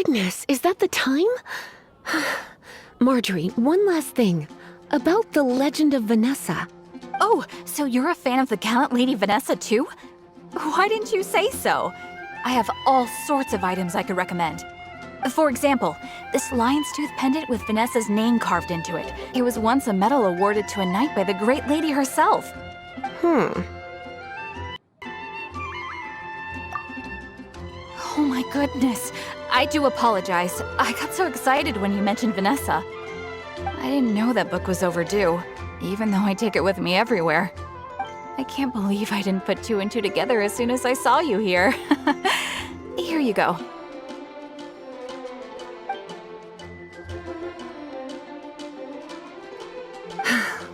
goodness, is that the time? Marjorie, one last thing. About the legend of Vanessa. Oh, so you're a fan of the gallant Lady Vanessa too? Why didn't you say so? I have all sorts of items I could recommend. For example, this lion's tooth pendant with Vanessa's name carved into it. It was once a medal awarded to a knight by the great lady herself. Oh my goodness. I do apologize. I got so excited when you mentioned Vanessa. I didn't know that book was overdue, even though I take it with me everywhere. I can't believe I didn't put two and two together as soon as I saw you here. Here you go.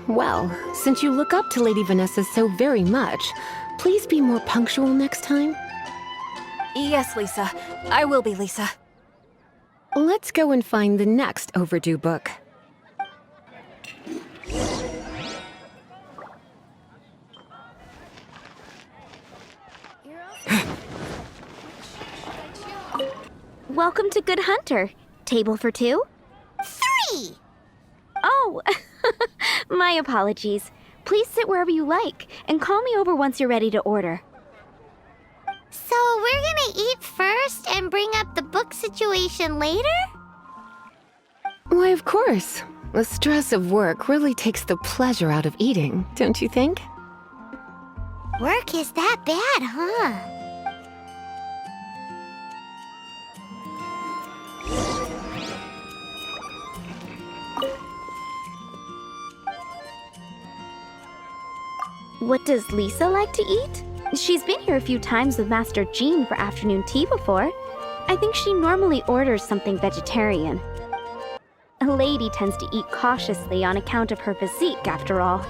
Well, since you look up to Lady Vanessa so very much, please be more punctual next time. Yes, Lisa. I will be, Lisa. Let's go and find the next overdue book. Welcome to Good Hunter. Table for two? 3! Oh, my apologies. Please sit wherever you like, and call me over once you're ready to order. So we're gonna eat first and bring up the book situation later? Why, of course. The stress of work really takes the pleasure out of eating, don't you think? Work is that bad, huh? What does Lisa like to eat? She's been here a few times with Master Jean for afternoon tea before. I think she normally orders something vegetarian. A lady tends to eat cautiously on account of her physique, after all.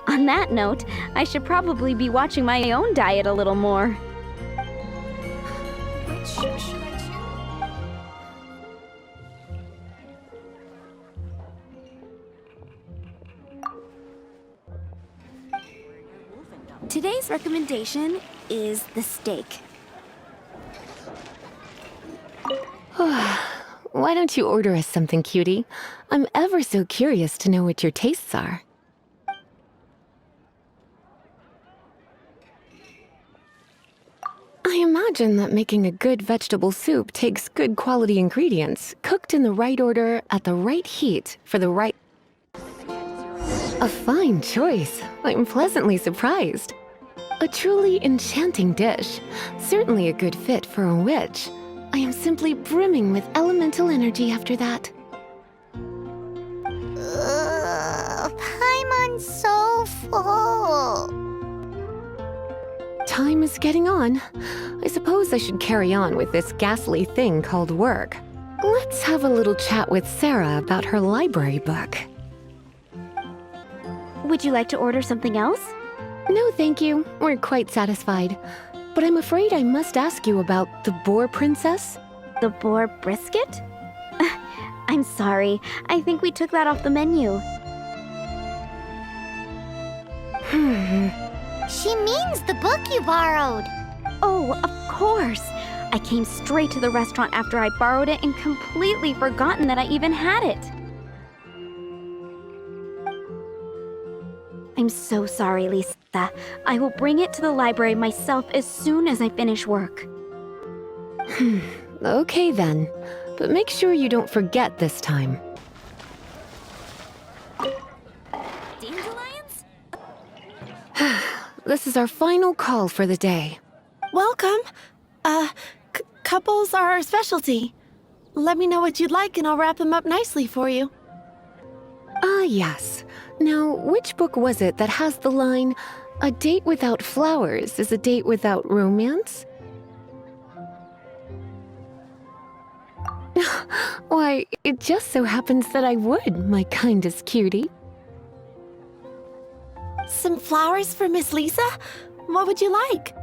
On that note, I should probably be watching my own diet a little more. Which should I choose? Today's recommendation is the steak. Why don't you order us something, cutie? I'm ever so curious to know what your tastes are. I imagine that making a good vegetable soup takes good quality ingredients, cooked in the right order, at the right heat, for the right... A fine choice. I'm pleasantly surprised. A truly enchanting dish. Certainly a good fit for a witch. I am simply brimming with elemental energy after that. Paimon's so full. Time is getting on. I suppose I should carry on with this ghastly thing called work. Let's have a little chat with Sarah about her library book. Would you like to order something else? No, thank you. We're quite satisfied. But I'm afraid I must ask you about the Boar Princess. The boar brisket? I'm sorry. I think we took that off the menu. She means the book you borrowed. Oh, of course. I came straight to the restaurant after I borrowed it and completely forgotten that I even had it. I'm so sorry, Lisa. I will bring it to the library myself as soon as I finish work. Okay then, but make sure you don't forget this time. Dandelions? This is our final call for the day. Welcome. Couples are our specialty. Let me know what you'd like and I'll wrap them up nicely for you. Ah, yes. Now, which book was it that has the line, "A date without flowers is a date without romance"? Why, it just so happens that I would, my kindest cutie. Some flowers for Miss Lisa? What would you like?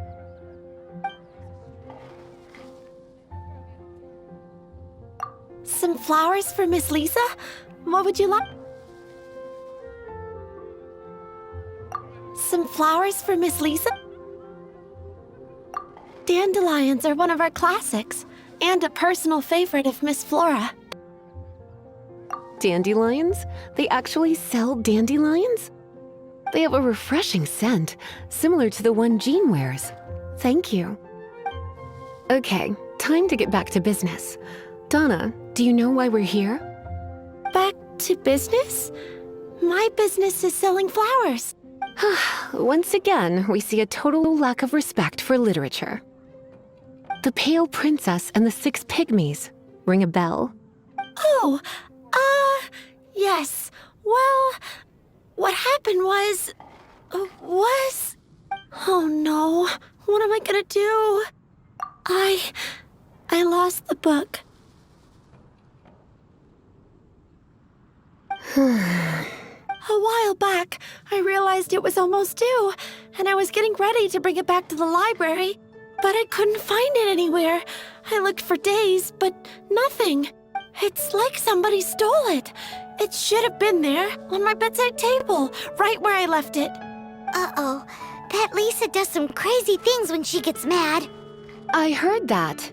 Some flowers for Miss Lisa? What would you like? Some flowers for Miss Lisa? Dandelions are one of our classics. and a personal favorite of Miss Flora. Dandelions? They actually sell dandelions? They have a refreshing scent, similar to the one Jean wears. Thank you. Okay, time to get back to business. Donna, do you know why we're here? Back to business? My business is selling flowers. Once again, we see a total lack of respect for literature. The Pale Princess and the Six Pygmies. Ring a bell? Oh, yes. Well, what happened was... Oh no, what am I gonna do? I lost the book. A while back, I realized it was almost due, and I was getting ready to bring it back to the library, but I couldn't find it anywhere. I looked for days, but nothing. It's like somebody stole it. It should have been there, on my bedside table, right where I left it. Uh-oh. That Lisa does some crazy things when she gets mad. I heard that.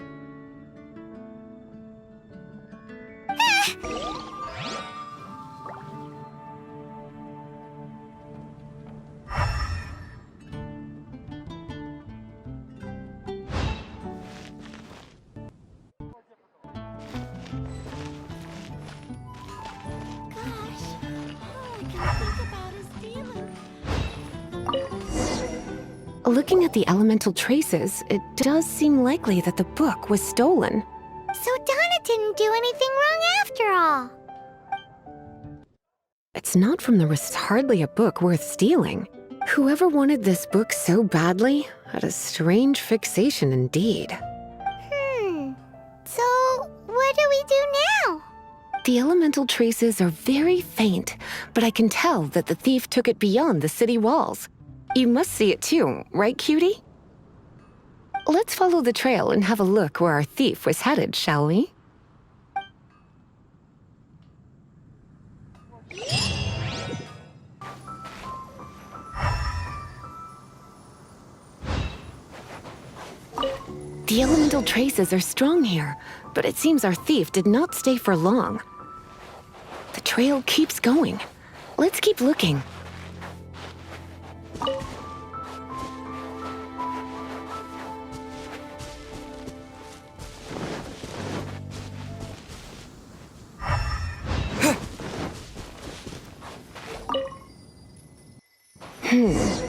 Looking at the elemental traces, it does seem likely that the book was stolen. So Donna didn't do anything wrong after all. It's not from the wrist, hardly a book worth stealing. Whoever wanted this book so badly had a strange fixation indeed. So what do we do now? The elemental traces are very faint, but I can tell that the thief took it beyond the city walls. You must see it too, right, cutie? Let's follow the trail and have a look where our thief was headed, shall we? The elemental traces are strong here, but it seems our thief did not stay for long. The trail keeps going. Let's keep looking.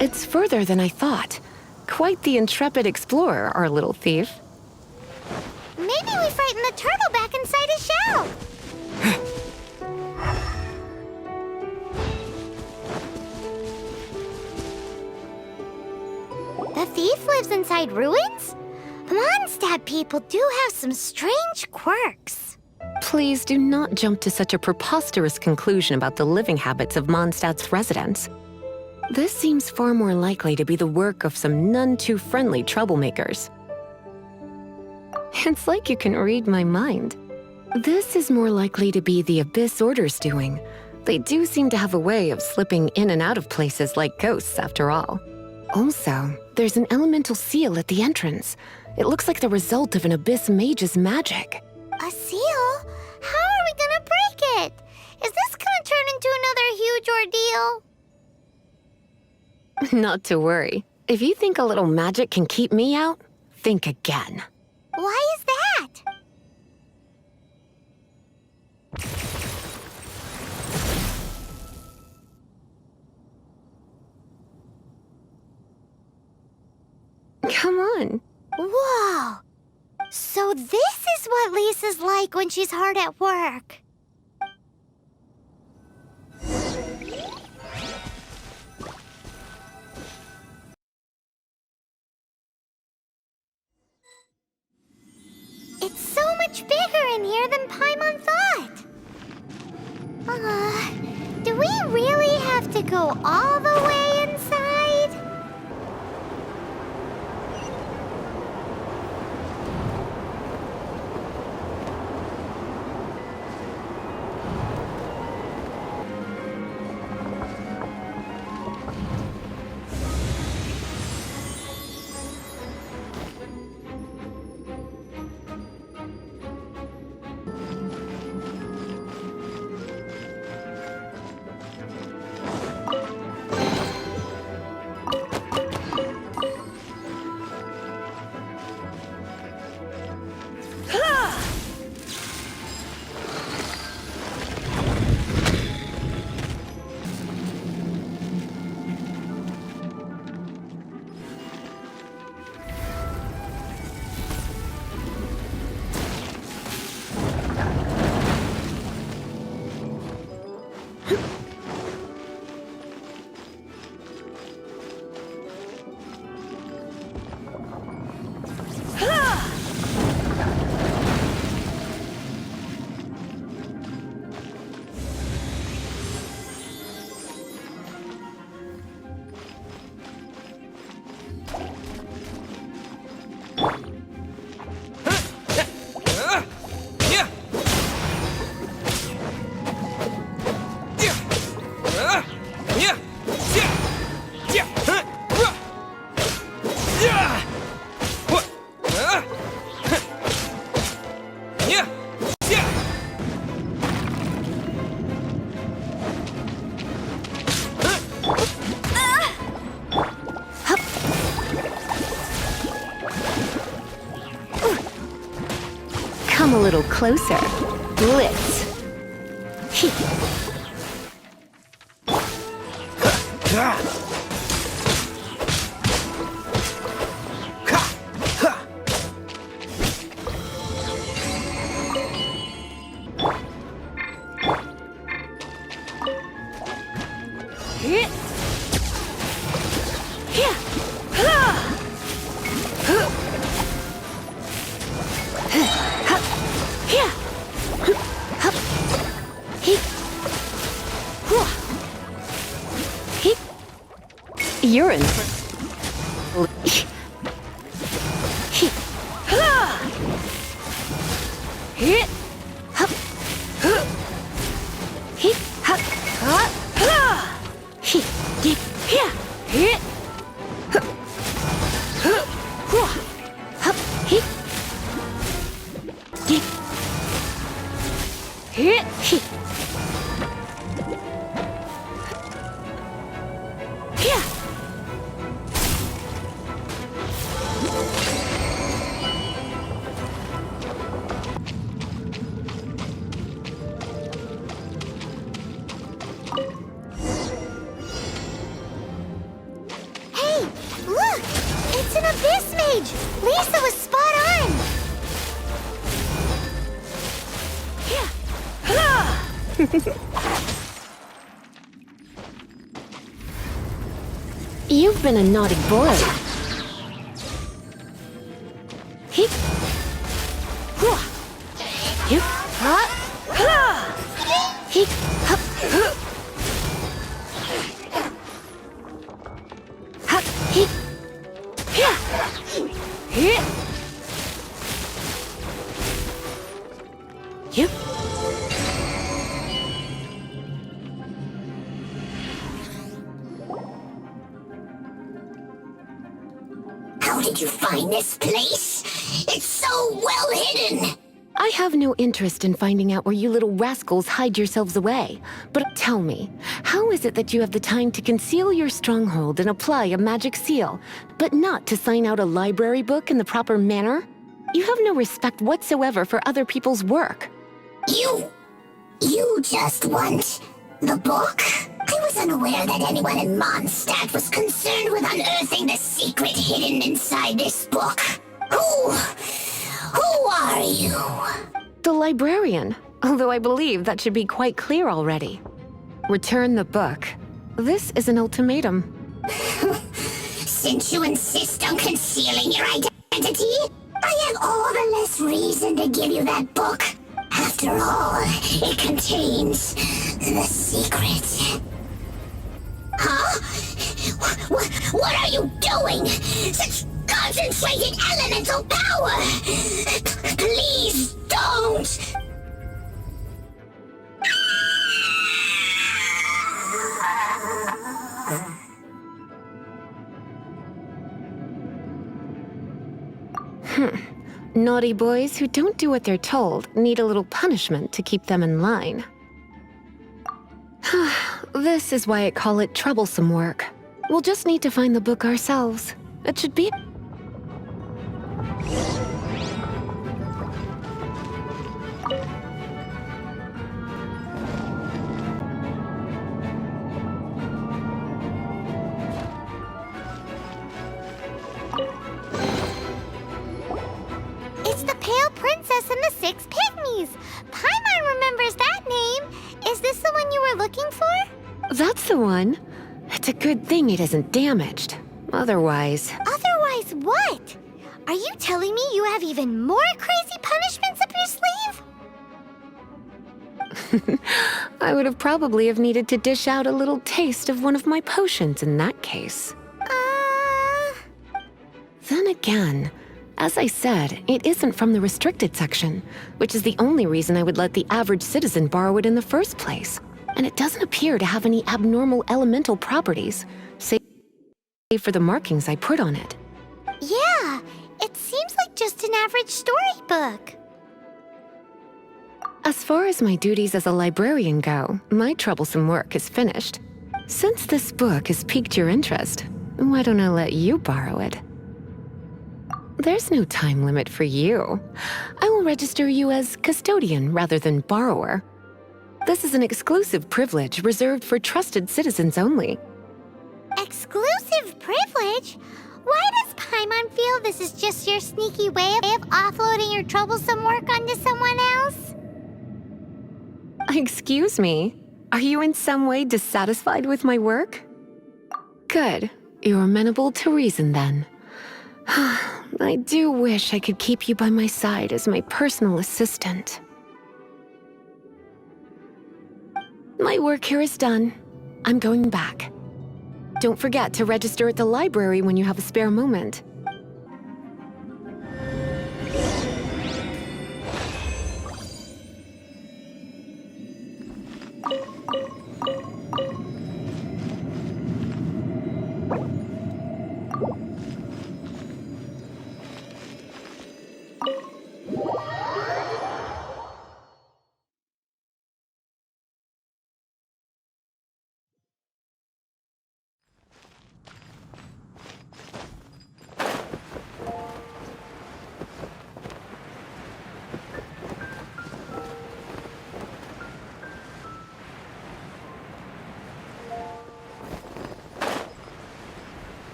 It's further than I thought. Quite the intrepid explorer, our little thief. Maybe we frightened the turtle back inside his shell. The thief lives inside ruins? The Mondstadt people do have some strange quirks. Please do not jump to such a preposterous conclusion about the living habits of Mondstadt's residents. This seems far more likely to be the work of some none-too-friendly troublemakers. It's like you can read my mind. This is more likely to be the Abyss Order's doing. They do seem to have a way of slipping in and out of places like ghosts, after all. Also, there's an elemental seal at the entrance. It looks like the result of an Abyss mage's magic. A seal? How are we gonna break it? Is this gonna turn into another huge ordeal? Not to worry. If you think a little magic can keep me out, think again. Why is that? Come on. Whoa! So this is what Lisa's like when she's hard at work. It's so much bigger in here than Paimon thought. Do we really have to go all the way inside? little closer. Blitz. You're in. Hey, look! It's an abyss mage! Lisa was spot on! You've been a naughty boy. How did you find this place? It's so well hidden! I have no interest in finding out where you little rascals hide yourselves away. But tell me, how is it that you have the time to conceal your stronghold and apply a magic seal, but not to sign out a library book in the proper manner? You have no respect whatsoever for other people's work. You just want the book? I was unaware that anyone in Mondstadt was concerned with unearthing the secret hidden inside this book. Who are you? The librarian, although I believe that should be quite clear already. Return the book. This is an ultimatum. Since you insist on concealing your identity, I have all the less reason to give you that book. After all, it contains the secret. Huh? What are you doing? Such concentrated elemental power! Please don't! Naughty boys who don't do what they're told need a little punishment to keep them in line. This is why I call it troublesome work. We'll just need to find the book ourselves. It should be... It's the Pale Princess and the Six Pygmies! Paimon remembers that name! Is this the one you were looking for? That's the one. It's a good thing it isn't damaged. Otherwise... Otherwise what? Are you telling me you have even more crazy punishments up your sleeve? I would have probably have needed to dish out a little taste of one of my potions in that case. Then again, as I said, it isn't from the restricted section, which is the only reason I would let the average citizen borrow it in the first place. And it doesn't appear to have any abnormal elemental properties, save for the markings I put on it. Yeah, it seems like just an average storybook. As far as my duties as a librarian go, my troublesome work is finished. Since this book has piqued your interest, why don't I let you borrow it? There's no time limit for you. I will register you as custodian rather than borrower. This is an exclusive privilege reserved for trusted citizens only. Exclusive privilege? Why does Paimon feel this is just your sneaky way of offloading your troublesome work onto someone else? Excuse me, are you in some way dissatisfied with my work? Good, you're amenable to reason then. I do wish I could keep you by my side as my personal assistant. My work here is done. I'm going back. Don't forget to register at the library when you have a spare moment.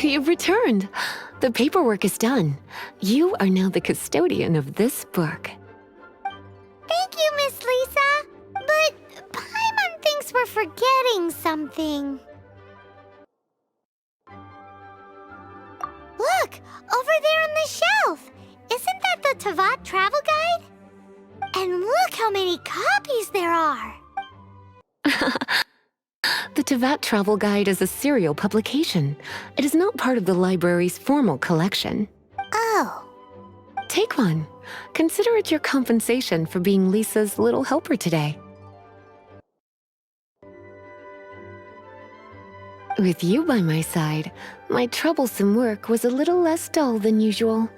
You've returned. The paperwork is done. You are now the custodian of this book. Thank you, Miss Lisa. But Paimon thinks we're forgetting something. Look, over there on the shelf. Isn't that the Tavat travel guide? And look how many copies there are. The Tavat Travel Guide is a serial publication. It is not part of the library's formal collection. Oh. Take one. Consider it your compensation for being Lisa's little helper today. With you by my side, my troublesome work was a little less dull than usual.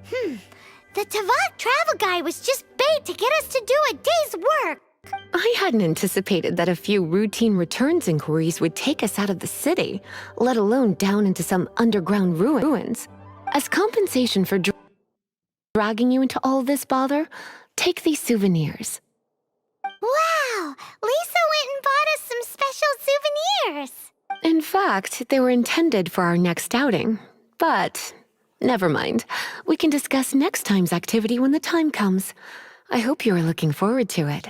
The Tavat travel guide was just bait to get us to do a day's work. I hadn't anticipated that a few routine returns inquiries would take us out of the city, let alone down into some underground ruins. As compensation for dragging you into all this bother, take these souvenirs. Wow! Lisa went and bought us some special souvenirs. In fact, they were intended for our next outing. But never mind. We can discuss next time's activity when the time comes. I hope you are looking forward to it.